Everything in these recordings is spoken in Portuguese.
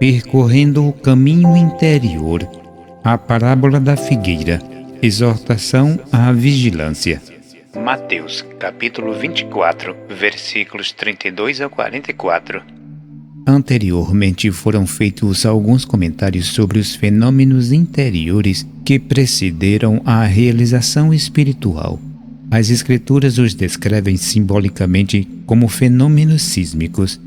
Percorrendo o caminho interior, a parábola da figueira, exortação à vigilância. Mateus, capítulo 24, versículos 32 a 44. Anteriormente foram feitos alguns comentários sobre os fenômenos interiores que precederam a realização espiritual. As Escrituras os descrevem simbolicamente como fenômenos sísmicos.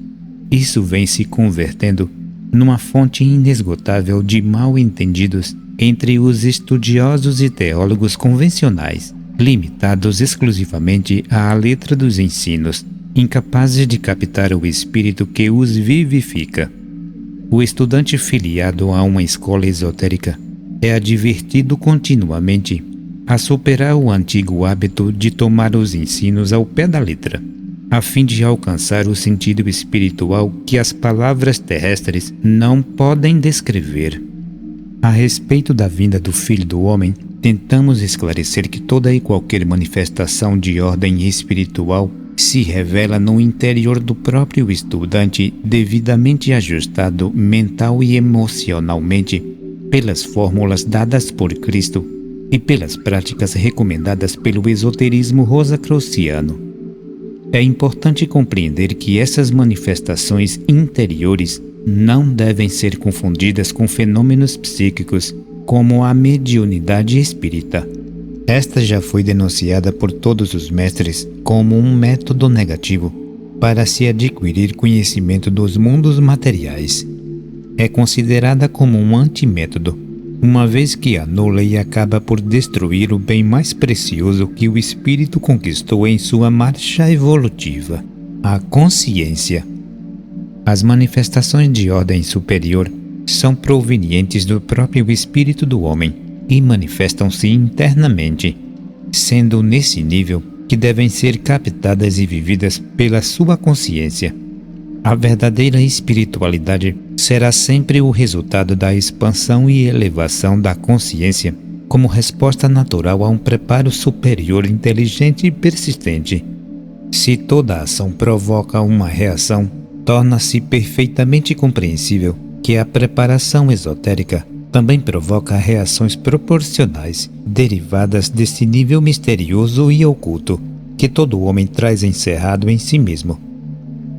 Isso vem se convertendo numa fonte inesgotável de mal-entendidos entre os estudiosos e teólogos convencionais, limitados exclusivamente à letra dos ensinos, incapazes de captar o espírito que os vivifica. O estudante filiado a uma escola esotérica é advertido continuamente a superar o antigo hábito de tomar os ensinos ao pé da letra, a fim de alcançar o sentido espiritual que as palavras terrestres não podem descrever. A respeito da vinda do Filho do Homem, tentamos esclarecer que toda e qualquer manifestação de ordem espiritual se revela no interior do próprio estudante, devidamente ajustado mental e emocionalmente pelas fórmulas dadas por Cristo e pelas práticas recomendadas pelo esoterismo rosacruciano. É importante compreender que essas manifestações interiores não devem ser confundidas com fenômenos psíquicos, como a mediunidade espírita. Esta já foi denunciada por todos os mestres como um método negativo para se adquirir conhecimento dos mundos materiais. É considerada como um antimétodo, uma vez que anula e acaba por destruir o bem mais precioso que o espírito conquistou em sua marcha evolutiva, a consciência. As manifestações de ordem superior são provenientes do próprio espírito do homem e manifestam-se internamente, sendo nesse nível que devem ser captadas e vividas pela sua consciência. A verdadeira espiritualidade será sempre o resultado da expansão e elevação da consciência como resposta natural a um preparo superior inteligente e persistente. Se toda ação provoca uma reação, torna-se perfeitamente compreensível que a preparação esotérica também provoca reações proporcionais derivadas desse nível misterioso e oculto que todo homem traz encerrado em si mesmo.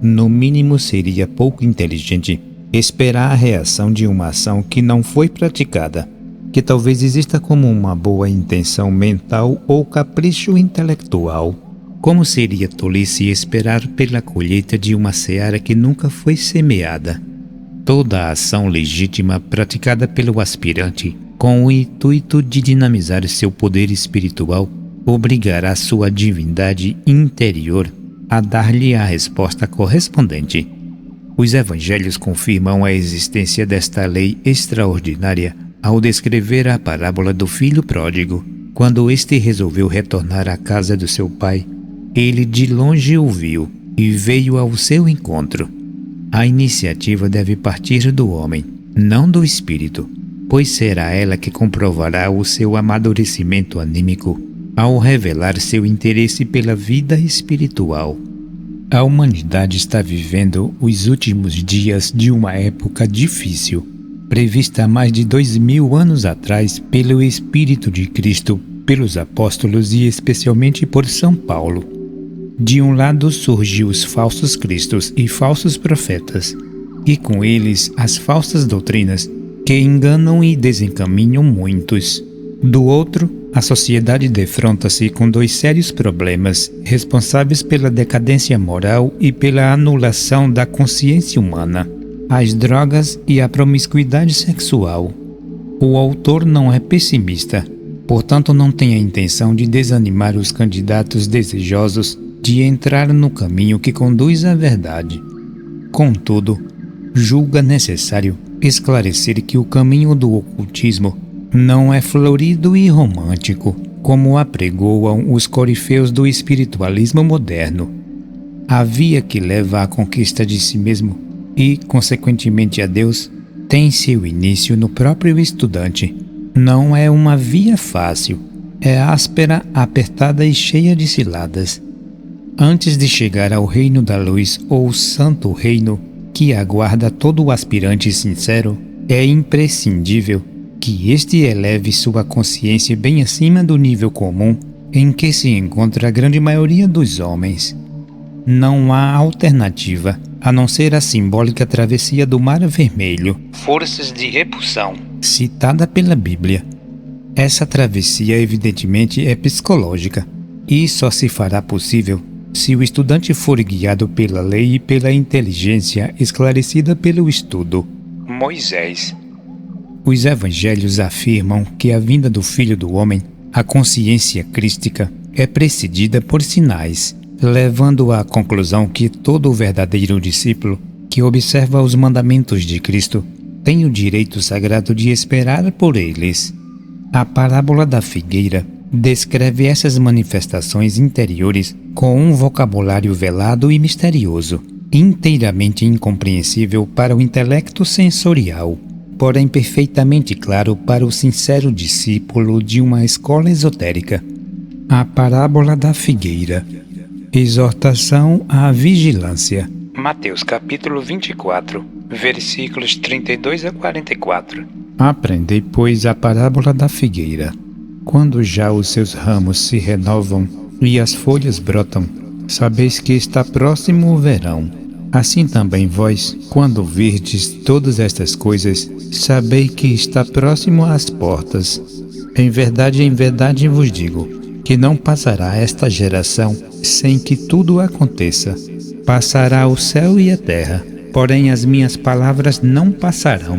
No mínimo, seria pouco inteligente esperar a reação de uma ação que não foi praticada, que talvez exista como uma boa intenção mental ou capricho intelectual. Como seria tolice esperar pela colheita de uma seara que nunca foi semeada? Toda a ação legítima praticada pelo aspirante, com o intuito de dinamizar seu poder espiritual, obrigará sua divindade interior a dar-lhe a resposta correspondente. Os evangelhos confirmam a existência desta lei extraordinária ao descrever a parábola do filho pródigo. Quando este resolveu retornar à casa do seu pai, ele de longe o viu e veio ao seu encontro. A iniciativa deve partir do homem, não do espírito, pois será ela que comprovará o seu amadurecimento anímico ao revelar seu interesse pela vida espiritual. A humanidade está vivendo os últimos dias de uma época difícil, prevista há mais de 2000 anos atrás pelo Espírito de Cristo, pelos apóstolos e especialmente por São Paulo. De um lado surgiu os falsos cristos e falsos profetas, e com eles as falsas doutrinas que enganam e desencaminham muitos. Do outro, a sociedade defronta-se com dois sérios problemas responsáveis pela decadência moral e pela anulação da consciência humana: as drogas e a promiscuidade sexual. O autor não é pessimista, portanto não tem a intenção de desanimar os candidatos desejosos de entrar no caminho que conduz à verdade. Contudo, julga necessário esclarecer que o caminho do ocultismo não é florido e romântico, como apregoam os corifeus do espiritualismo moderno. A via que leva à conquista de si mesmo e, consequentemente, a Deus, tem seu início no próprio estudante. Não é uma via fácil, é áspera, apertada e cheia de ciladas. Antes de chegar ao reino da luz ou santo reino, que aguarda todo o aspirante sincero, é imprescindível que este eleve sua consciência bem acima do nível comum em que se encontra a grande maioria dos homens. Não há alternativa a não ser a simbólica travessia do Mar Vermelho, forças de repulsão, citada pela Bíblia. Essa travessia evidentemente é psicológica e só se fará possível se o estudante for guiado pela lei e pela inteligência esclarecida pelo estudo. Moisés. Os evangelhos afirmam que a vinda do Filho do Homem, a consciência crística, é precedida por sinais, levando à conclusão que todo verdadeiro discípulo que observa os mandamentos de Cristo tem o direito sagrado de esperar por eles. A parábola da figueira descreve essas manifestações interiores com um vocabulário velado e misterioso, inteiramente incompreensível para o intelecto sensorial, porém perfeitamente claro para o sincero discípulo de uma escola esotérica. A parábola da figueira. Exortação à vigilância. Mateus capítulo 24, versículos 32 a 44. Aprendei, pois, a parábola da figueira. Quando já os seus ramos se renovam e as folhas brotam, sabeis que está próximo o verão. Assim também vós, quando virdes todas estas coisas, sabei que está próximo às portas. Em verdade vos digo, que não passará esta geração sem que tudo aconteça. Passará o céu e a terra, porém as minhas palavras não passarão.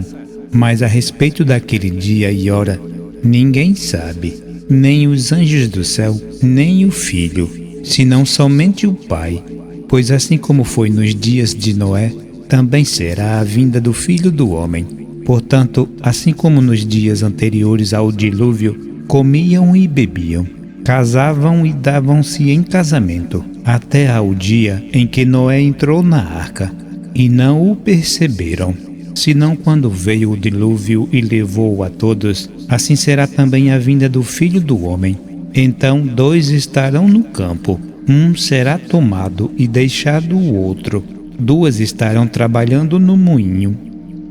Mas a respeito daquele dia e hora, ninguém sabe, nem os anjos do céu, nem o Filho, senão somente o Pai. Pois assim como foi nos dias de Noé, também será a vinda do Filho do Homem. Portanto, assim como nos dias anteriores ao dilúvio, comiam e bebiam, casavam e davam-se em casamento, até ao dia em que Noé entrou na arca, e não o perceberam. Senão quando veio o dilúvio e levou a todos, assim será também a vinda do Filho do Homem. Então 2 estarão no campo, um será tomado e deixado o outro. 2 estarão trabalhando no moinho,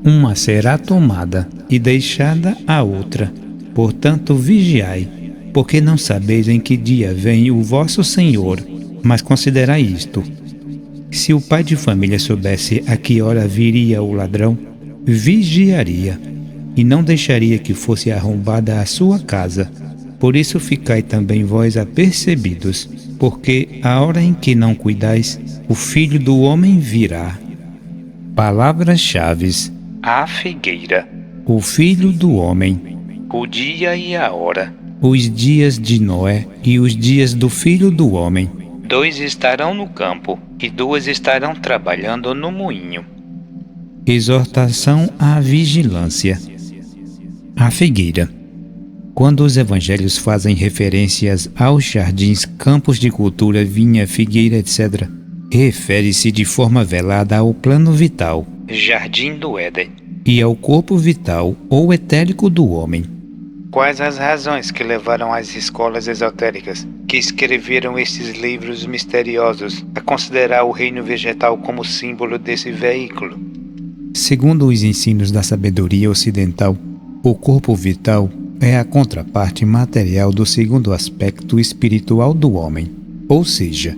uma será tomada e deixada a outra. Portanto vigiai, porque não sabeis em que dia vem o vosso Senhor. Mas considerai isto: se o pai de família soubesse a que hora viria o ladrão, vigiaria, e não deixaria que fosse arrombada a sua casa. Por isso ficai também vós apercebidos, porque a hora em que não cuidais, o Filho do Homem virá. Palavras-chave: a figueira, o Filho do Homem, o dia e a hora, os dias de Noé e os dias do Filho do Homem. 2 estarão no campo e 2 estarão trabalhando no moinho. Exortação à vigilância. A figueira. Quando os evangelhos fazem referências aos jardins, campos de cultura, vinha, figueira, etc., refere-se de forma velada ao plano vital, Jardim do Éden, e ao corpo vital ou etérico do homem. Quais as razões que levaram as escolas esotéricas, que escreveram estes livros misteriosos, a considerar o reino vegetal como símbolo desse veículo? Segundo os ensinos da sabedoria ocidental, o corpo vital é a contraparte material do segundo aspecto espiritual do homem, ou seja,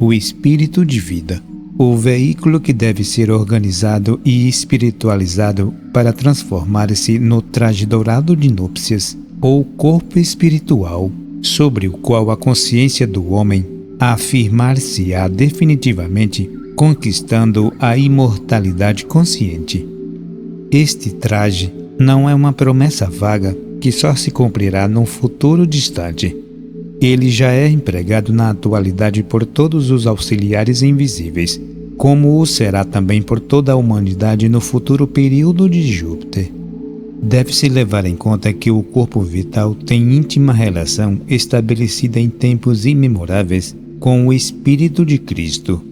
o espírito de vida, o veículo que deve ser organizado e espiritualizado para transformar-se no traje dourado de núpcias, ou corpo espiritual, sobre o qual a consciência do homem afirmar-se-á definitivamente, conquistando a imortalidade consciente. Este traje não é uma promessa vaga que só se cumprirá num futuro distante. Ele já é empregado na atualidade por todos os auxiliares invisíveis, como o será também por toda a humanidade no futuro período de Júpiter. Deve-se levar em conta que o corpo vital tem íntima relação estabelecida em tempos imemoráveis com o Espírito de Cristo.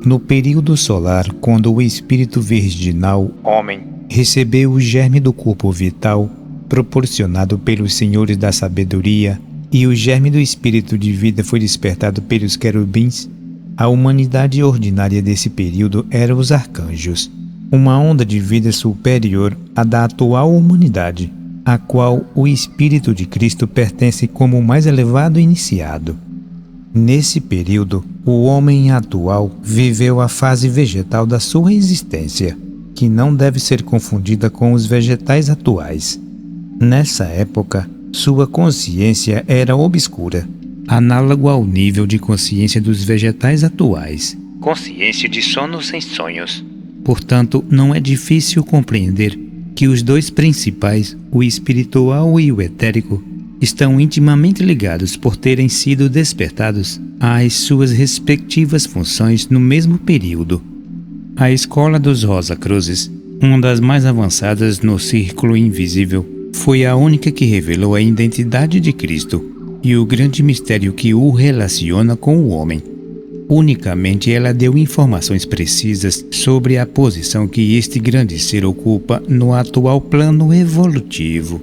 No período solar, quando o Espírito virginal, homem, recebeu o germe do corpo vital, proporcionado pelos senhores da sabedoria, e o germe do espírito de vida foi despertado pelos querubins, a humanidade ordinária desse período eram os arcanjos. uma onda de vida superior à da atual humanidade, a qual o Espírito de Cristo pertence como o mais elevado iniciado. Nesse período, o homem atual viveu a fase vegetal da sua existência, que não deve ser confundida com os vegetais atuais. Nessa época, sua consciência era obscura, análogo ao nível de consciência dos vegetais atuais, consciência de sono sem sonhos. Portanto, não é difícil compreender que os dois principais, o espiritual e o etérico, estão intimamente ligados por terem sido despertados às suas respectivas funções no mesmo período. A escola dos Rosa Cruzes, uma das mais avançadas no círculo invisível, foi a única que revelou a identidade de Cristo e o grande mistério que o relaciona com o homem. Unicamente ela deu informações precisas sobre a posição que este grande ser ocupa no atual plano evolutivo.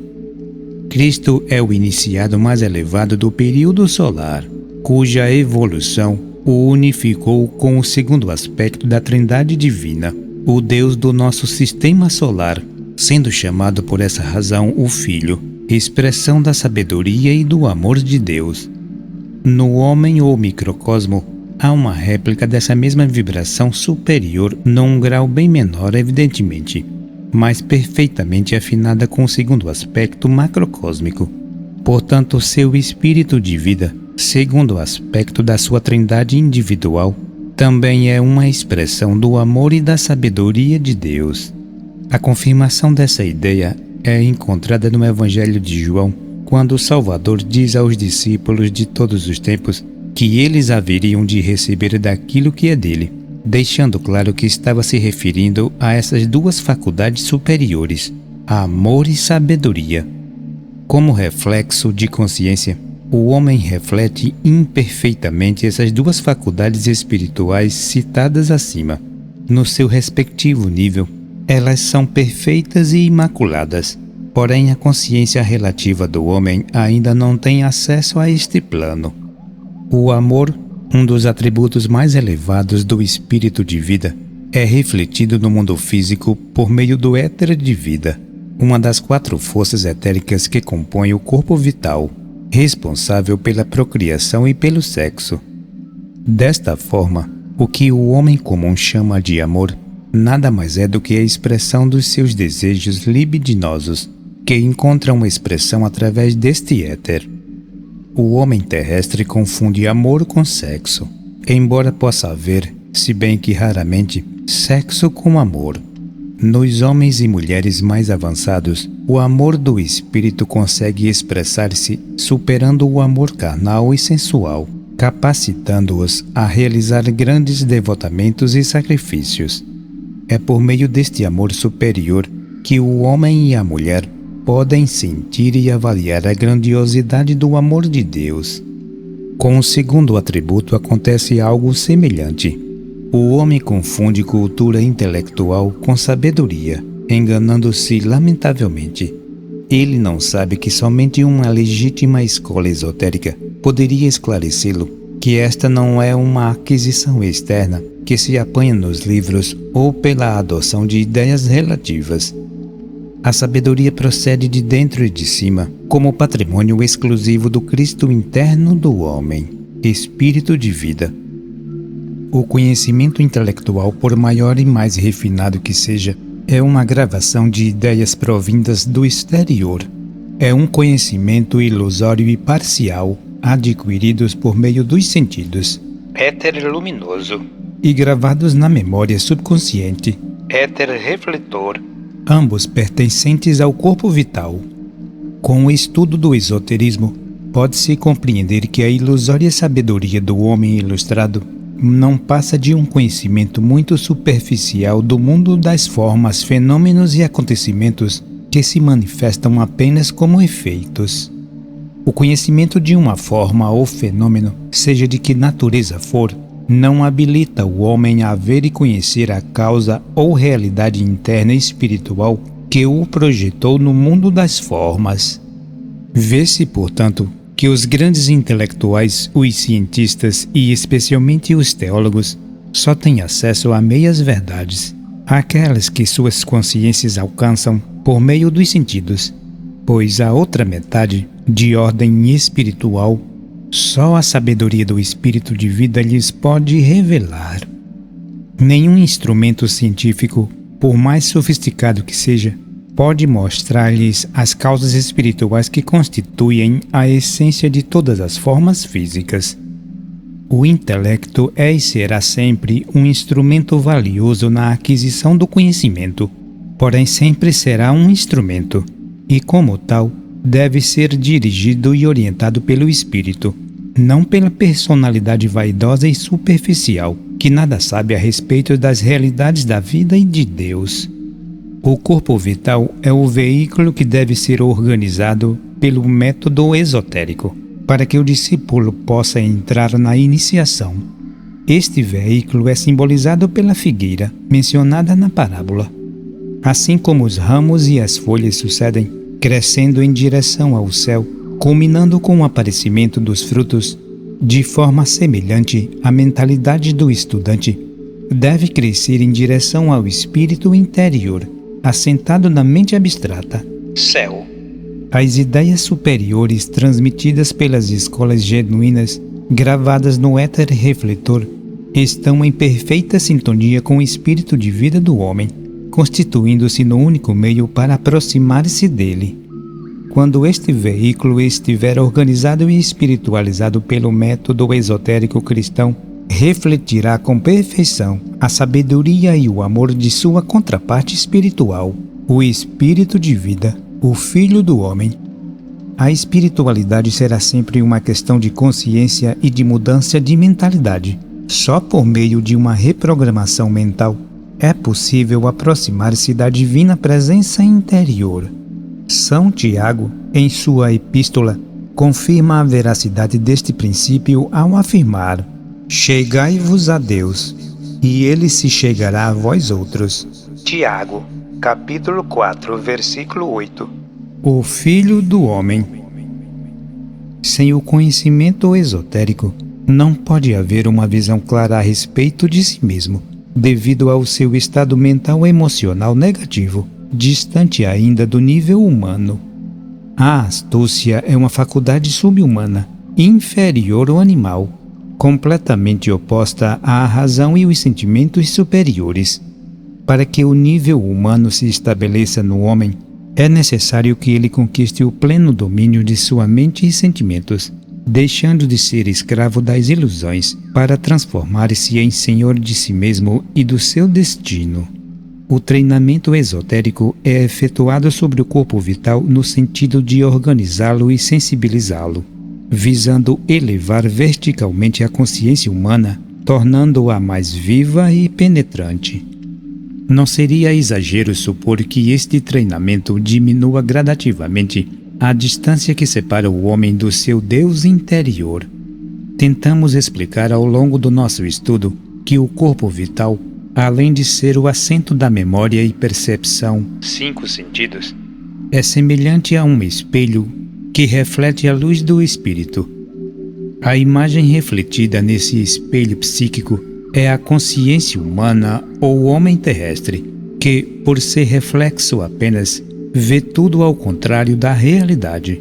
Cristo é o iniciado mais elevado do período solar, cuja evolução o unificou com o segundo aspecto da Trindade Divina, o Deus do nosso sistema solar, sendo chamado por essa razão o Filho, expressão da sabedoria e do amor de Deus. No homem ou microcosmo, há uma réplica dessa mesma vibração superior num grau bem menor, evidentemente, mas perfeitamente afinada com o segundo aspecto macrocósmico. Portanto, seu espírito de vida, segundo o aspecto da sua trindade individual, também é uma expressão do amor e da sabedoria de Deus. A confirmação dessa ideia é encontrada no Evangelho de João, quando o Salvador diz aos discípulos de todos os tempos que eles haveriam de receber daquilo que é dele, deixando claro que estava se referindo a essas duas faculdades superiores, amor e sabedoria. Como reflexo de consciência, o homem reflete imperfeitamente essas duas faculdades espirituais citadas acima. No seu respectivo nível, elas são perfeitas e imaculadas, porém a consciência relativa do homem ainda não tem acesso a este plano. O amor, um dos atributos mais elevados do espírito de vida, é refletido no mundo físico por meio do éter de vida, uma das 4 forças etéricas que compõem o corpo vital, responsável pela procriação e pelo sexo. Desta forma, o que o homem comum chama de amor nada mais é do que a expressão dos seus desejos libidinosos, que encontram expressão através deste éter. O homem terrestre confunde amor com sexo, embora possa haver, se bem que raramente, sexo com amor. Nos homens e mulheres mais avançados, o amor do espírito consegue expressar-se superando o amor carnal e sensual, capacitando-os a realizar grandes devotamentos e sacrifícios. É por meio deste amor superior que o homem e a mulher podem sentir e avaliar a grandiosidade do amor de Deus. Com o segundo atributo acontece algo semelhante. O homem confunde cultura intelectual com sabedoria, enganando-se lamentavelmente. Ele não sabe que somente uma legítima escola esotérica poderia esclarecê-lo que esta não é uma aquisição externa que se apanha nos livros ou pela adoção de ideias relativas. A sabedoria procede de dentro e de cima, como patrimônio exclusivo do Cristo interno do homem, espírito de vida. O conhecimento intelectual, por maior e mais refinado que seja, é uma gravação de ideias provindas do exterior. É um conhecimento ilusório e parcial, adquiridos por meio dos sentidos, éter luminoso, e gravados na memória subconsciente, éter refletor, ambos pertencentes ao corpo vital. Com o estudo do esoterismo, pode-se compreender que a ilusória sabedoria do homem ilustrado não passa de um conhecimento muito superficial do mundo das formas, fenômenos e acontecimentos que se manifestam apenas como efeitos. O conhecimento de uma forma ou fenômeno, seja de que natureza for, não habilita o homem a ver e conhecer a causa ou realidade interna espiritual que o projetou no mundo das formas. Vê-se, portanto, que os grandes intelectuais, os cientistas e especialmente os teólogos só têm acesso a meias verdades, aquelas que suas consciências alcançam por meio dos sentidos, pois a outra metade, de ordem espiritual, só a sabedoria do espírito de vida lhes pode revelar. Nenhum instrumento científico, por mais sofisticado que seja, pode mostrar-lhes as causas espirituais que constituem a essência de todas as formas físicas. O intelecto é e será sempre um instrumento valioso na aquisição do conhecimento, porém sempre será um instrumento, e como tal, deve ser dirigido e orientado pelo espírito, não pela personalidade vaidosa e superficial, que nada sabe a respeito das realidades da vida e de Deus. O corpo vital é o veículo que deve ser organizado pelo método esotérico, para que o discípulo possa entrar na iniciação. Este veículo é simbolizado pela figueira, mencionada na parábola. Assim como os ramos e as folhas sucedem, crescendo em direção ao céu, culminando com o aparecimento dos frutos, de forma semelhante, a mentalidade do estudante deve crescer em direção ao espírito interior, assentado na mente abstrata, céu. As ideias superiores transmitidas pelas escolas genuínas, gravadas no éter refletor, estão em perfeita sintonia com o espírito de vida do homem, constituindo-se no único meio para aproximar-se dele. Quando este veículo estiver organizado e espiritualizado pelo método esotérico cristão, refletirá com perfeição a sabedoria e o amor de sua contraparte espiritual, o espírito de vida, o Filho do Homem. A espiritualidade será sempre uma questão de consciência e de mudança de mentalidade. Só por meio de uma reprogramação mental é possível aproximar-se da divina presença interior. São Tiago, em sua epístola, confirma a veracidade deste princípio ao afirmar: chegai-vos a Deus, e Ele se chegará a vós outros. Tiago, capítulo 4, versículo 8. O Filho do Homem. Sem o conhecimento esotérico, não pode haver uma visão clara a respeito de si mesmo, devido ao seu estado mental emocional negativo, distante ainda do nível humano. A astúcia é uma faculdade subhumana, inferior ao animal, completamente oposta à razão e os sentimentos superiores. Para que o nível humano se estabeleça no homem, é necessário que ele conquiste o pleno domínio de sua mente e sentimentos, deixando de ser escravo das ilusões, para transformar-se em senhor de si mesmo e do seu destino. O treinamento esotérico é efetuado sobre o corpo vital no sentido de organizá-lo e sensibilizá-lo, visando elevar verticalmente a consciência humana, tornando-a mais viva e penetrante. Não seria exagero supor que este treinamento diminua gradativamente a distância que separa o homem do seu Deus interior. Tentamos explicar ao longo do nosso estudo que o corpo vital, além de ser o assento da memória e percepção, 5 sentidos, é semelhante a um espelho que reflete a luz do espírito. A imagem refletida nesse espelho psíquico é a consciência humana ou homem terrestre, que, por ser reflexo apenas, vê tudo ao contrário da realidade.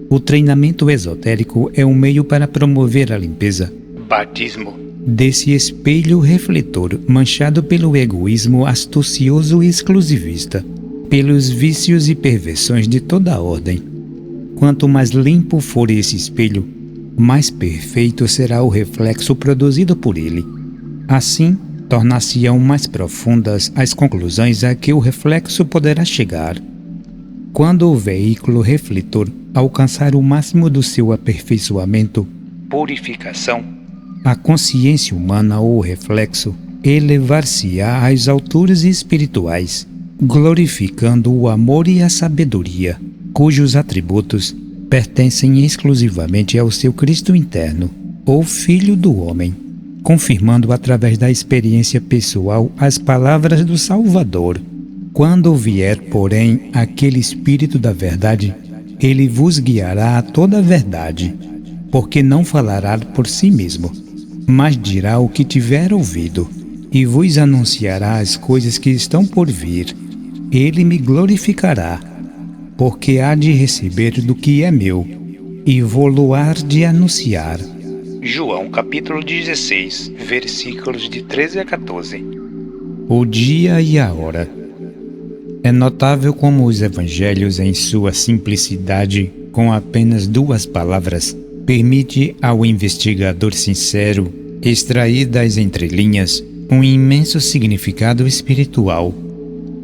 O treinamento esotérico é um meio para promover a limpeza, batismo, desse espelho refletor manchado pelo egoísmo astucioso e exclusivista, pelos vícios e perversões de toda a ordem. Quanto mais limpo for esse espelho, mais perfeito será o reflexo produzido por ele. Assim, tornar-se-ão mais profundas as conclusões a que o reflexo poderá chegar. Quando o veículo refletor alcançar o máximo do seu aperfeiçoamento, purificação, a consciência humana ou reflexo elevar-se-á às alturas espirituais, glorificando o amor e a sabedoria, cujos atributos pertencem exclusivamente ao seu Cristo interno, ou Filho do Homem, confirmando através da experiência pessoal as palavras do Salvador. Quando vier, porém, aquele Espírito da verdade, ele vos guiará a toda a verdade, porque não falará por si mesmo, mas dirá o que tiver ouvido, e vos anunciará as coisas que estão por vir. Ele me glorificará, porque há de receber do que é meu, e vou-lo há de anunciar. João capítulo 16, versículos de 13 a 14. O dia e a hora. É notável como os evangelhos, em sua simplicidade, com apenas 2 palavras, permite ao investigador sincero extrair das entrelinhas um imenso significado espiritual.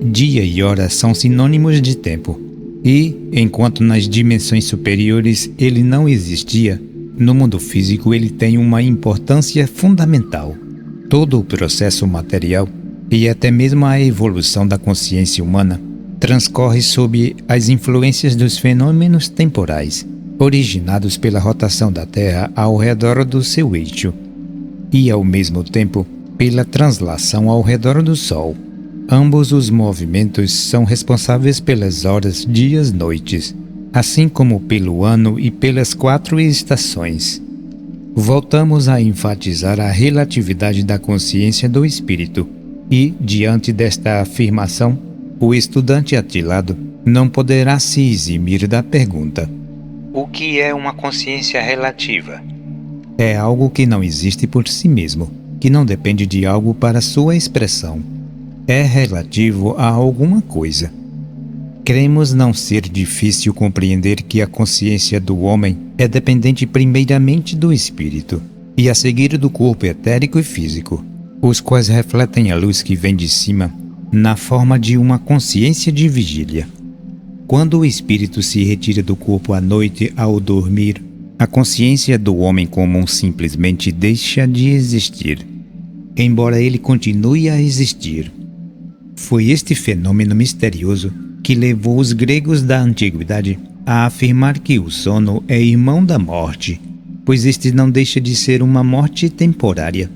Dia e hora são sinônimos de tempo, e, enquanto nas dimensões superiores ele não existia, no mundo físico ele tem uma importância fundamental. Todo o processo material, e até mesmo a evolução da consciência humana, transcorre sob as influências dos fenômenos temporais, originados pela rotação da Terra ao redor do seu eixo, e ao mesmo tempo pela translação ao redor do Sol. Ambos os movimentos são responsáveis pelas horas, dias, noites, assim como pelo ano e pelas 4 estações. Voltamos a enfatizar a relatividade da consciência do espírito, e, diante desta afirmação, o estudante atilado não poderá se eximir da pergunta: o que é uma consciência relativa? É algo que não existe por si mesmo, que não depende de algo para sua expressão. É relativo a alguma coisa. Cremos não ser difícil compreender que a consciência do homem é dependente primeiramente do espírito, e a seguir do corpo etérico e físico, os quais refletem a luz que vem de cima, na forma de uma consciência de vigília. Quando o espírito se retira do corpo à noite ao dormir, a consciência do homem comum simplesmente deixa de existir, embora ele continue a existir. Foi este fenômeno misterioso que levou os gregos da antiguidade a afirmar que o sono é irmão da morte, pois este não deixa de ser uma morte temporária.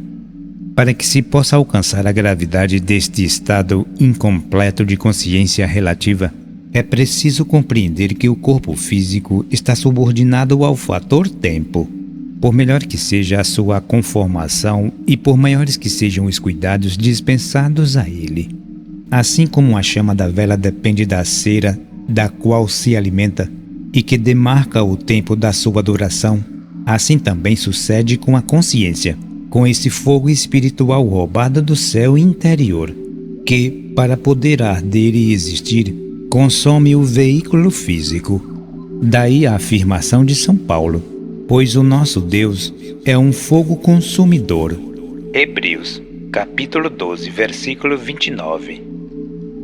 Para que se possa alcançar a gravidade deste estado incompleto de consciência relativa, é preciso compreender que o corpo físico está subordinado ao fator tempo. Por melhor que seja a sua conformação e por maiores que sejam os cuidados dispensados a ele. Assim como a chama da vela depende da cera da qual se alimenta e que demarca o tempo da sua duração, assim também sucede com a consciência, com esse fogo espiritual roubado do céu interior, que, para poder arder e existir, consome o veículo físico. Daí a afirmação de São Paulo: pois o nosso Deus é um fogo consumidor. Hebreus, capítulo 12, versículo 29.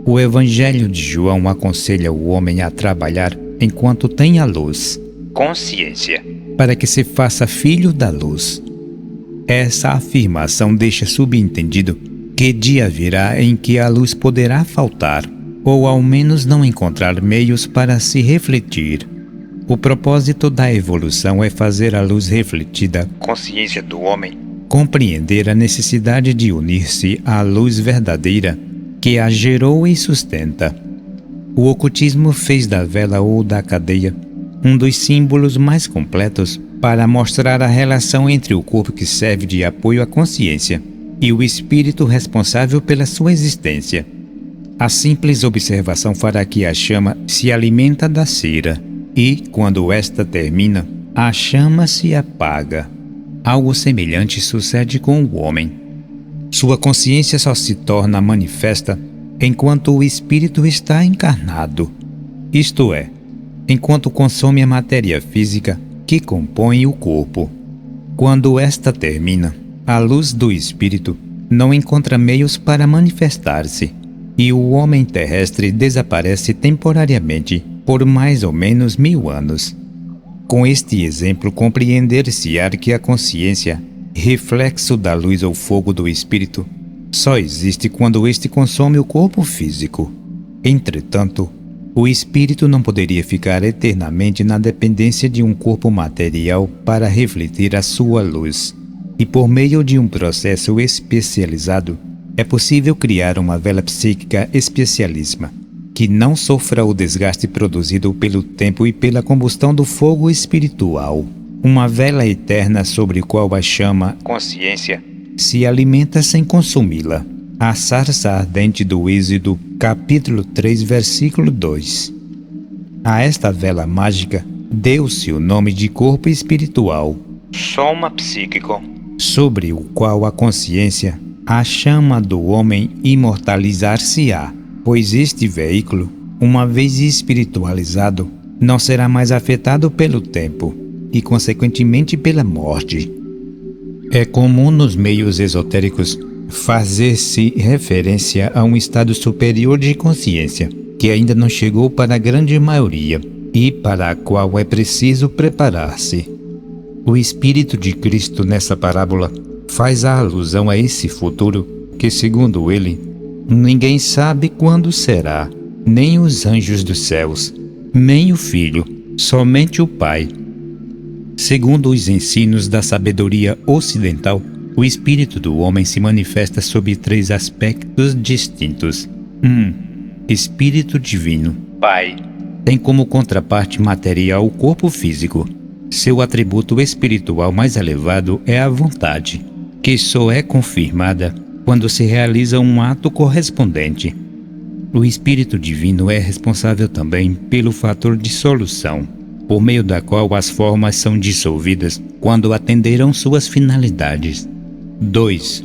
O Evangelho de João aconselha o homem a trabalhar enquanto tem a luz, consciência, para que se faça filho da luz. Essa afirmação deixa subentendido que dia virá em que a luz poderá faltar, ou ao menos não encontrar meios para se refletir. O propósito da evolução é fazer a luz refletida, consciência do homem, compreender a necessidade de unir-se à luz verdadeira que a gerou e sustenta. O ocultismo fez da vela ou da cadeia um dos símbolos mais completos para mostrar a relação entre o corpo que serve de apoio à consciência e o espírito responsável pela sua existência. A simples observação fará que a chama se alimenta da cera e, quando esta termina, a chama se apaga. Algo semelhante sucede com o homem. Sua consciência só se torna manifesta enquanto o espírito está encarnado, isto é, enquanto consome a matéria física que compõe o corpo. Quando esta termina, a luz do espírito não encontra meios para manifestar-se, e o homem terrestre desaparece temporariamente por mais ou menos 1000 anos. Com este exemplo, compreender-se-á que a consciência, reflexo da luz ou fogo do espírito, só existe quando este consome o corpo físico. Entretanto, o espírito não poderia ficar eternamente na dependência de um corpo material para refletir a sua luz, e por meio de um processo especializado, é possível criar uma vela psíquica especialíssima, que não sofra o desgaste produzido pelo tempo e pela combustão do fogo espiritual. Uma vela eterna sobre a qual a chama, consciência, se alimenta sem consumi-la. A sarça ardente do Êxodo, capítulo 3, versículo 2. A esta vela mágica deu-se o nome de corpo espiritual, soma psíquico, sobre o qual a consciência, a chama do homem imortalizar-se-á, pois este veículo, uma vez espiritualizado, não será mais afetado pelo tempo e, consequentemente, pela morte. É comum nos meios esotéricos fazer-se referência a um estado superior de consciência, que ainda não chegou para a grande maioria e para a qual é preciso preparar-se. O Espírito de Cristo nessa parábola faz a alusão a esse futuro que, segundo ele, ninguém sabe quando será, nem os anjos dos céus, nem o Filho, somente o Pai. Segundo os ensinos da sabedoria ocidental, o espírito do homem se manifesta sob 3 aspectos distintos. 1. Espírito divino, Pai, tem como contraparte material o corpo físico. Seu atributo espiritual mais elevado é a vontade, que só é confirmada quando se realiza um ato correspondente. O Espírito Divino é responsável também pelo fator de solução, por meio da qual as formas são dissolvidas quando atenderam suas finalidades. 2.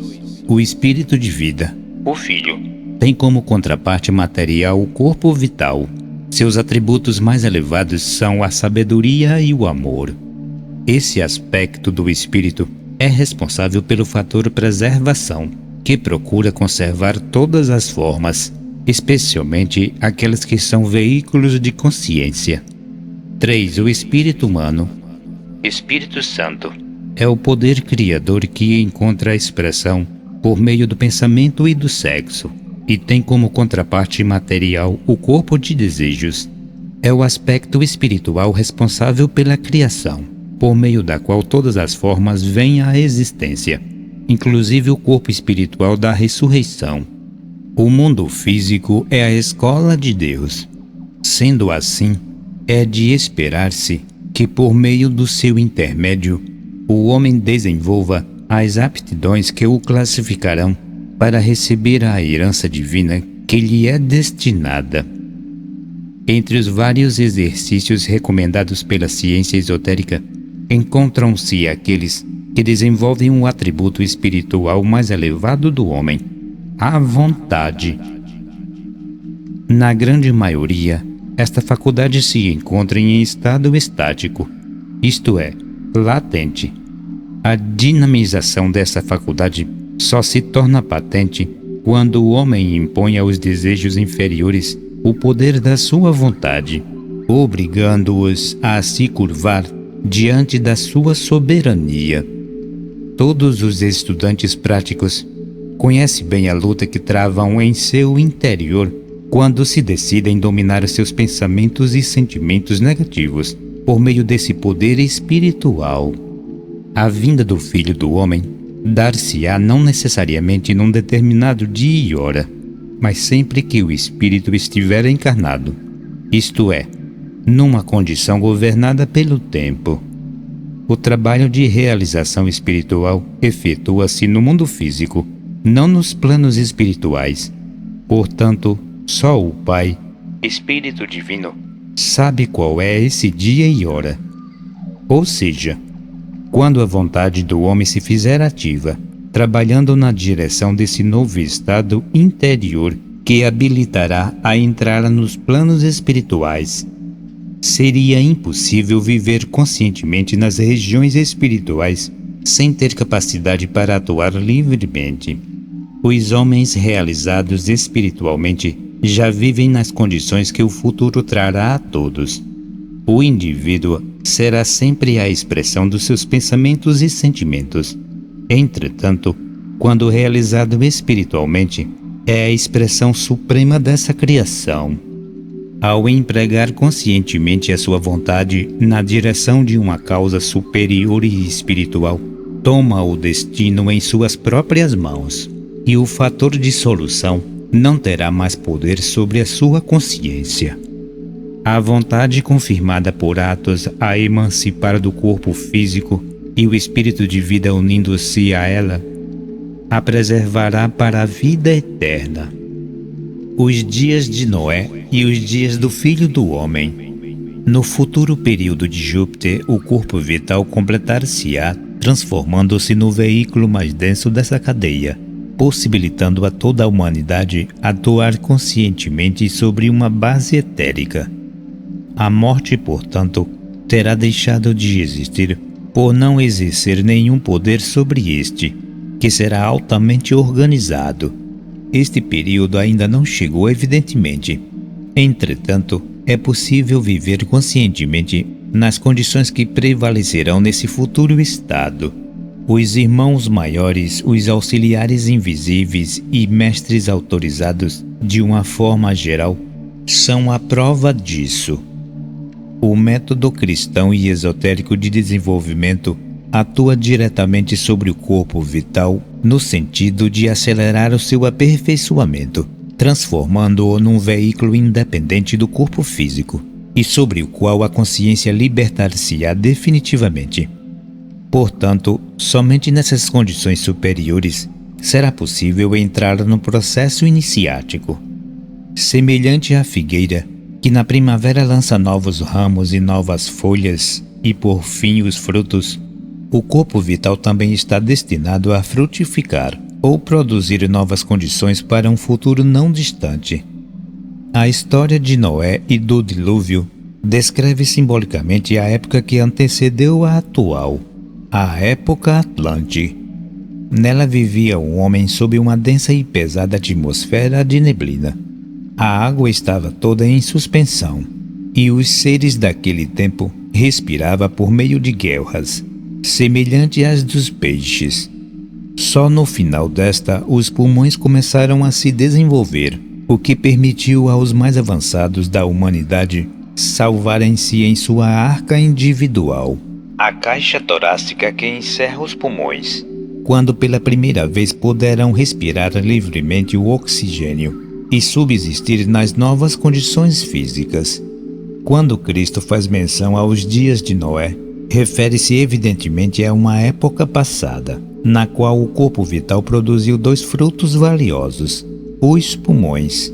O Espírito de vida, o Filho, tem como contraparte material o corpo vital. Seus atributos mais elevados são a sabedoria e o amor. Esse aspecto do Espírito é responsável pelo fator preservação, que procura conservar todas as formas, especialmente aquelas que são veículos de consciência. 3. O Espírito humano, Espírito Santo, é o poder criador que encontra a expressão por meio do pensamento e do sexo, e tem como contraparte material o corpo de desejos. É o aspecto espiritual responsável pela criação, por meio da qual todas as formas vêm à existência, inclusive o corpo espiritual da ressurreição. O mundo físico é a escola de Deus. Sendo assim, é de esperar-se que, por meio do seu intermédio, o homem desenvolva as aptidões que o classificarão para receber a herança divina que lhe é destinada. Entre os vários exercícios recomendados pela ciência esotérica, encontram-se aqueles que desenvolvem um atributo espiritual mais elevado do homem, a vontade. Na grande maioria, esta faculdade se encontra em estado estático, isto é, latente. A dinamização dessa faculdade só se torna patente quando o homem impõe aos desejos inferiores o poder da sua vontade, obrigando-os a se curvar diante da sua soberania. Todos os estudantes práticos conhecem bem a luta que travam em seu interior quando se decidem dominar seus pensamentos e sentimentos negativos por meio desse poder espiritual. A vinda do Filho do Homem dar-se-á não necessariamente num determinado dia e hora, mas sempre que o Espírito estiver encarnado, isto é, numa condição governada pelo tempo. O trabalho de realização espiritual efetua-se no mundo físico, não nos planos espirituais. Portanto, só o Pai, Espírito Divino, sabe qual é esse dia e hora. Ou seja, quando a vontade do homem se fizer ativa, trabalhando na direção desse novo estado interior que habilitará a entrar nos planos espirituais, seria impossível viver conscientemente nas regiões espirituais sem ter capacidade para atuar livremente. Os homens realizados espiritualmente já vivem nas condições que o futuro trará a todos. O indivíduo será sempre a expressão dos seus pensamentos e sentimentos. Entretanto, quando realizado espiritualmente, é a expressão suprema dessa criação. Ao empregar conscientemente a sua vontade na direção de uma causa superior e espiritual, toma o destino em suas próprias mãos, e o fator de solução não terá mais poder sobre a sua consciência. A vontade confirmada por atos a emancipar do corpo físico e o espírito de vida unindo-se a ela, a preservará para a vida eterna. Os dias de Noé e os dias do Filho do Homem. No futuro período de Júpiter, o corpo vital completar-se-á, transformando-se no veículo mais denso dessa cadeia, possibilitando a toda a humanidade atuar conscientemente sobre uma base etérica. A morte, portanto, terá deixado de existir por não exercer nenhum poder sobre este, que será altamente organizado. Este período ainda não chegou, evidentemente. Entretanto, é possível viver conscientemente nas condições que prevalecerão nesse futuro estado. Os irmãos maiores, os auxiliares invisíveis e mestres autorizados, de uma forma geral, são a prova disso. O método cristão e esotérico de desenvolvimento atua diretamente sobre o corpo vital no sentido de acelerar o seu aperfeiçoamento, transformando-o num veículo independente do corpo físico e sobre o qual a consciência libertar-se-á definitivamente. Portanto, somente nessas condições superiores será possível entrar no processo iniciático. Semelhante à figueira, que na primavera lança novos ramos e novas folhas e por fim os frutos, o corpo vital também está destinado a frutificar ou produzir novas condições para um futuro não distante. A história de Noé e do dilúvio descreve simbolicamente a época que antecedeu a atual, a época Atlante. Nela vivia um homem sob uma densa e pesada atmosfera de neblina. A água estava toda em suspensão, e os seres daquele tempo respiravam por meio de guelras, semelhante às dos peixes. Só no final desta, os pulmões começaram a se desenvolver, o que permitiu aos mais avançados da humanidade salvarem-se em sua arca individual, a caixa torácica que encerra os pulmões, quando pela primeira vez puderam respirar livremente o oxigênio e subsistir nas novas condições físicas. Quando Cristo faz menção aos dias de Noé, refere-se evidentemente a uma época passada, na qual o corpo vital produziu dois frutos valiosos, os pulmões.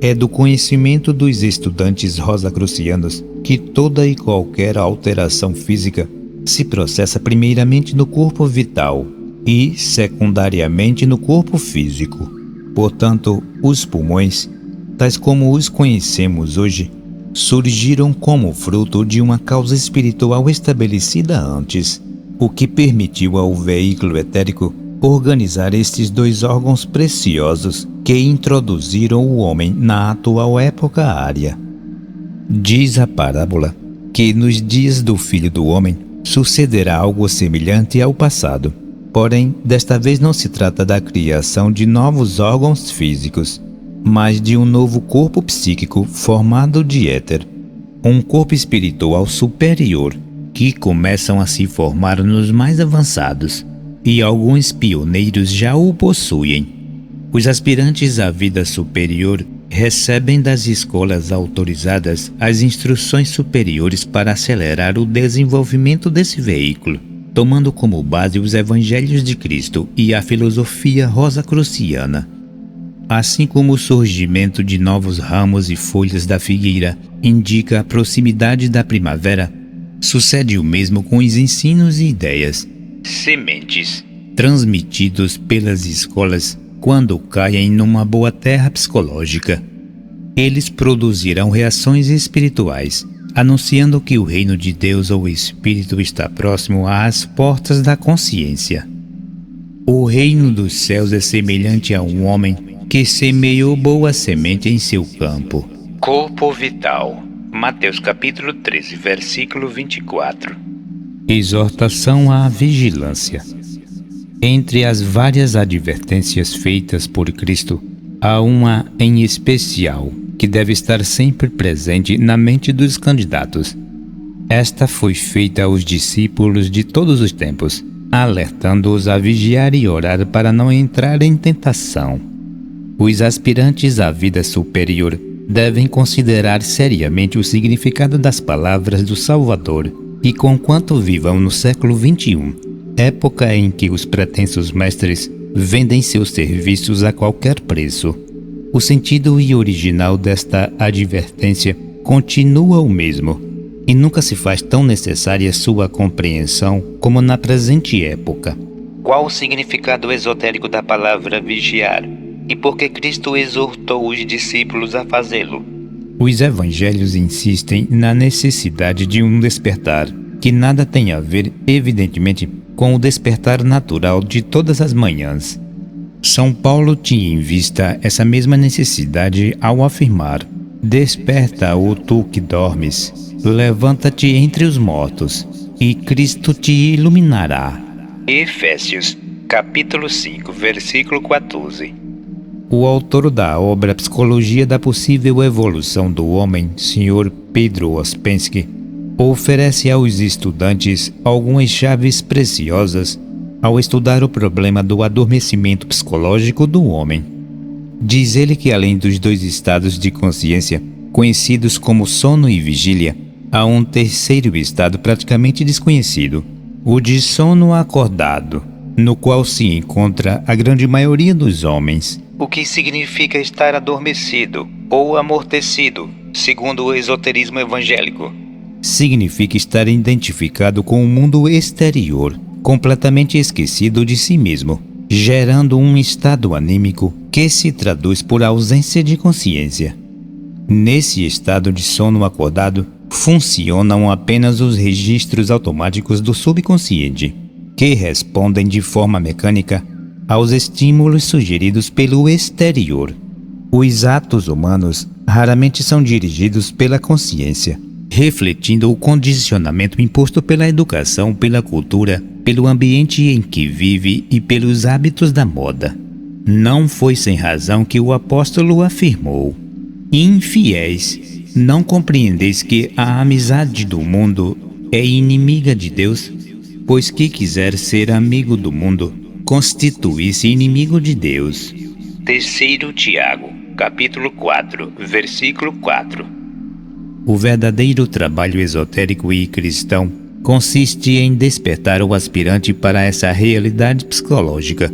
É do conhecimento dos estudantes rosacrucianos que toda e qualquer alteração física se processa primeiramente no corpo vital e, secundariamente, no corpo físico. Portanto, os pulmões, tais como os conhecemos hoje, surgiram como fruto de uma causa espiritual estabelecida antes, o que permitiu ao veículo etérico organizar estes dois órgãos preciosos que introduziram o homem na atual época ária. Diz a parábola que nos dias do Filho do Homem sucederá algo semelhante ao passado. Porém, desta vez não se trata da criação de novos órgãos físicos, mas de um novo corpo psíquico formado de éter, um corpo espiritual superior, que começam a se formar nos mais avançados, e alguns pioneiros já o possuem. Os aspirantes à vida superior recebem das escolas autorizadas as instruções superiores para acelerar o desenvolvimento desse veículo, tomando como base os Evangelhos de Cristo e a filosofia rosacruciana. Assim como o surgimento de novos ramos e folhas da figueira indica a proximidade da primavera, sucede o mesmo com os ensinos e ideias, sementes, transmitidos pelas escolas quando caem numa boa terra psicológica. Eles produzirão reações espirituais, anunciando que o reino de Deus ou Espírito está próximo às portas da consciência. O reino dos céus é semelhante a um homem que semeou boa semente em seu campo. Corpo vital. Mateus capítulo 13, versículo 24. Exortação à vigilância. Entre as várias advertências feitas por Cristo, há uma em especial que deve estar sempre presente na mente dos candidatos. Esta foi feita aos discípulos de todos os tempos, alertando-os a vigiar e orar para não entrar em tentação. Os aspirantes à vida superior devem considerar seriamente o significado das palavras do Salvador e, conquanto vivam no século XXI, época em que os pretensos mestres vendem seus serviços a qualquer preço. O sentido e original desta advertência continua o mesmo, e nunca se faz tão necessária sua compreensão como na presente época. Qual o significado esotérico da palavra vigiar? E por que Cristo exortou os discípulos a fazê-lo? Os evangelhos insistem na necessidade de um despertar, que nada tem a ver, evidentemente, com o despertar natural de todas as manhãs. São Paulo tinha em vista essa mesma necessidade ao afirmar: desperta, ó tu que dormes, levanta-te entre os mortos, e Cristo te iluminará. Efésios, capítulo 5, versículo 14. O autor da obra Psicologia da Possível Evolução do Homem, Sr. Pedro Ouspensky, oferece aos estudantes algumas chaves preciosas ao estudar o problema do adormecimento psicológico do homem. Diz ele que além dos dois estados de consciência, conhecidos como sono e vigília, há um terceiro estado praticamente desconhecido, o de sono acordado, no qual se encontra a grande maioria dos homens. O que significa estar adormecido ou amortecido, segundo o esoterismo evangélico? Significa estar identificado com o mundo exterior, completamente esquecido de si mesmo, gerando um estado anímico que se traduz por ausência de consciência. Nesse estado de sono acordado, funcionam apenas os registros automáticos do subconsciente, que respondem de forma mecânica aos estímulos sugeridos pelo exterior. Os atos humanos raramente são dirigidos pela consciência, refletindo o condicionamento imposto pela educação, pela cultura, pelo ambiente em que vive e pelos hábitos da moda. Não foi sem razão que o apóstolo afirmou: infiéis, não compreendeis que a amizade do mundo é inimiga de Deus? Pois que quiser ser amigo do mundo, constitui-se inimigo de Deus. 3 Tiago, capítulo 4, versículo 4. O verdadeiro trabalho esotérico e cristão consiste em despertar o aspirante para essa realidade psicológica.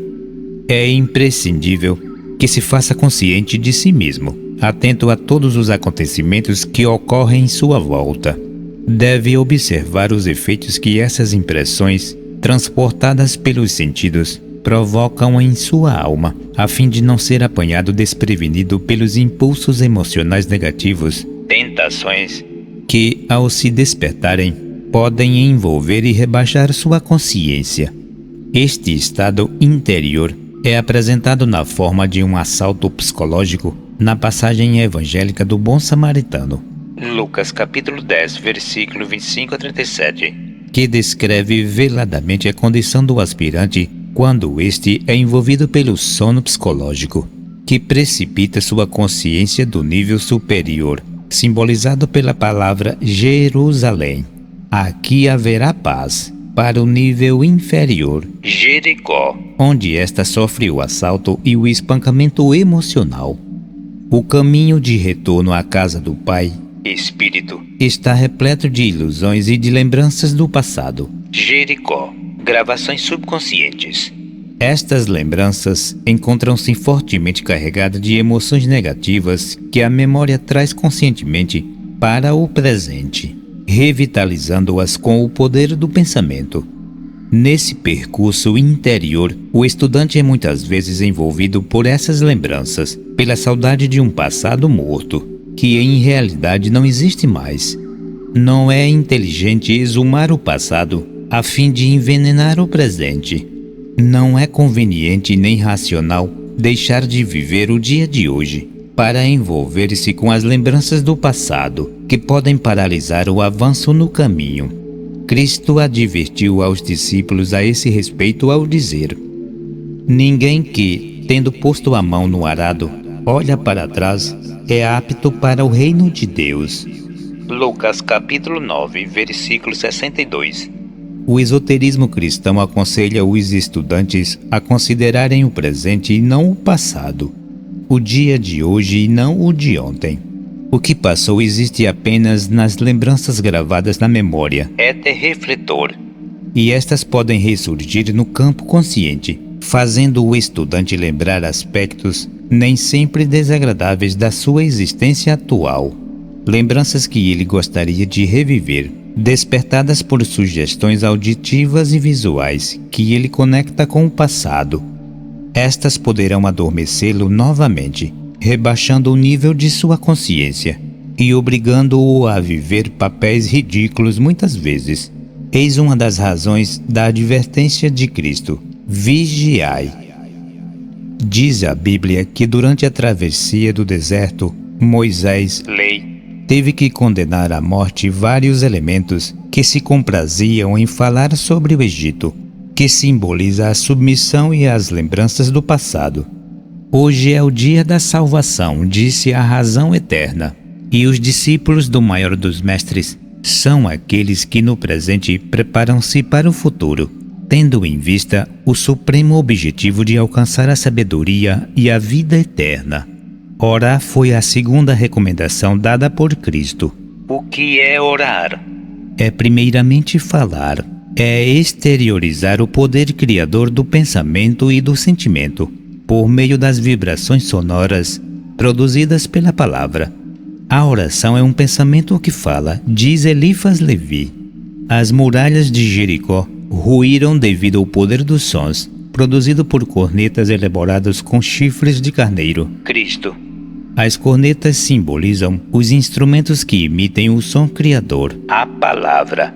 É imprescindível que se faça consciente de si mesmo, atento a todos os acontecimentos que ocorrem em sua volta. Deve observar os efeitos que essas impressões, transportadas pelos sentidos, provocam em sua alma, a fim de não ser apanhado desprevenido pelos impulsos emocionais negativos, tentações, que, ao se despertarem, podem envolver e rebaixar sua consciência. Este estado interior é apresentado na forma de um assalto psicológico na passagem evangélica do Bom Samaritano, Lucas capítulo 10, versículo 25 a 37, que descreve veladamente a condição do aspirante quando este é envolvido pelo sono psicológico, que precipita sua consciência do nível superior, simbolizado pela palavra Jerusalém. Aqui haverá paz, para o nível inferior, Jericó, onde esta sofre o assalto e o espancamento emocional. O caminho de retorno à casa do Pai, Espírito, está repleto de ilusões e de lembranças do passado, Jericó, gravações subconscientes. Estas lembranças encontram-se fortemente carregadas de emoções negativas que a memória traz conscientemente para o presente, revitalizando-as com o poder do pensamento. Nesse percurso interior, o estudante é muitas vezes envolvido por essas lembranças, pela saudade de um passado morto, que em realidade não existe mais. Não é inteligente exumar o passado a fim de envenenar o presente. Não é conveniente nem racional deixar de viver o dia de hoje para envolver-se com as lembranças do passado, que podem paralisar o avanço no caminho. Cristo advertiu aos discípulos a esse respeito ao dizer: ninguém que, tendo posto a mão no arado, olha para trás, é apto para o reino de Deus. Lucas capítulo 9, versículo 62. O esoterismo cristão aconselha os estudantes a considerarem o presente e não o passado, o dia de hoje e não o de ontem. O que passou existe apenas nas lembranças gravadas na memória, éter refletor, e estas podem ressurgir no campo consciente, fazendo o estudante lembrar aspectos nem sempre desagradáveis da sua existência atual, lembranças que ele gostaria de reviver, despertadas por sugestões auditivas e visuais que ele conecta com o passado. Estas poderão adormecê-lo novamente, rebaixando o nível de sua consciência e obrigando-o a viver papéis ridículos muitas vezes. Eis uma das razões da advertência de Cristo: vigiai. Diz a Bíblia que durante a travessia do deserto, Moisés, lei, teve que condenar à morte vários elementos que se compraziam em falar sobre o Egito, que simboliza a submissão e as lembranças do passado. Hoje é o dia da salvação, disse a razão eterna, e os discípulos do maior dos mestres são aqueles que no presente preparam-se para o futuro, tendo em vista o supremo objetivo de alcançar a sabedoria e a vida eterna. Orar foi a segunda recomendação dada por Cristo. O que é orar? É primeiramente falar. É exteriorizar o poder criador do pensamento e do sentimento, por meio das vibrações sonoras produzidas pela palavra. A oração é um pensamento que fala, diz Elifas Levi. As muralhas de Jericó ruíram devido ao poder dos sons, produzido por cornetas elaboradas com chifres de carneiro. Cristo. As cornetas simbolizam os instrumentos que emitem o som criador, a palavra.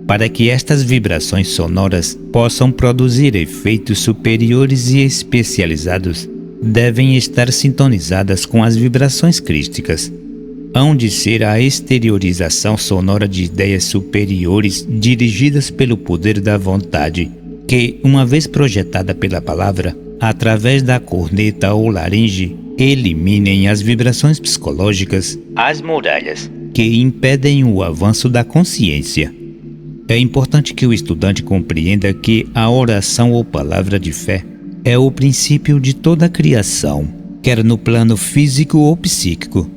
Para que estas vibrações sonoras possam produzir efeitos superiores e especializados, devem estar sintonizadas com as vibrações crísticas. Hão de ser a exteriorização sonora de ideias superiores dirigidas pelo poder da vontade, que, uma vez projetada pela palavra, através da corneta ou laringe, eliminem as vibrações psicológicas, as muralhas, que impedem o avanço da consciência. É importante que o estudante compreenda que a oração ou palavra de fé é o princípio de toda a criação, quer no plano físico ou psíquico.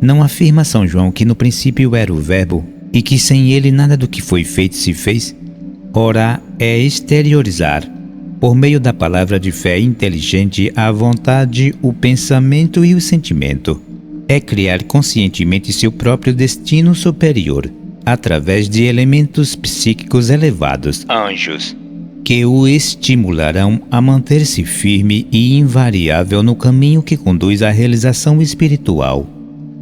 Não afirma São João que no princípio era o Verbo e que sem ele nada do que foi feito se fez? Orar é exteriorizar, por meio da palavra de fé inteligente, a vontade, o pensamento e o sentimento. É criar conscientemente seu próprio destino superior, através de elementos psíquicos elevados, anjos, que o estimularão a manter-se firme e invariável no caminho que conduz à realização espiritual.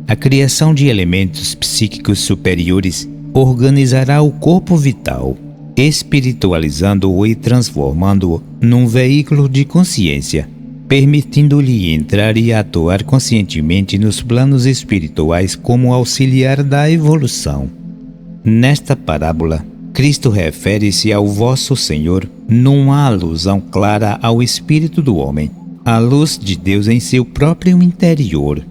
A criação de elementos psíquicos superiores organizará o corpo vital, espiritualizando-o e transformando-o num veículo de consciência, permitindo-lhe entrar e atuar conscientemente nos planos espirituais como auxiliar da evolução. Nesta parábola, Cristo refere-se ao vosso Senhor numa alusão clara ao espírito do homem, a luz de Deus em seu próprio interior.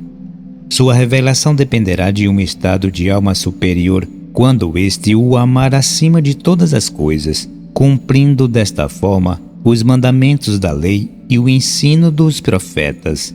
Sua revelação dependerá de um estado de alma superior, quando este o amar acima de todas as coisas, cumprindo desta forma os mandamentos da lei e o ensino dos profetas.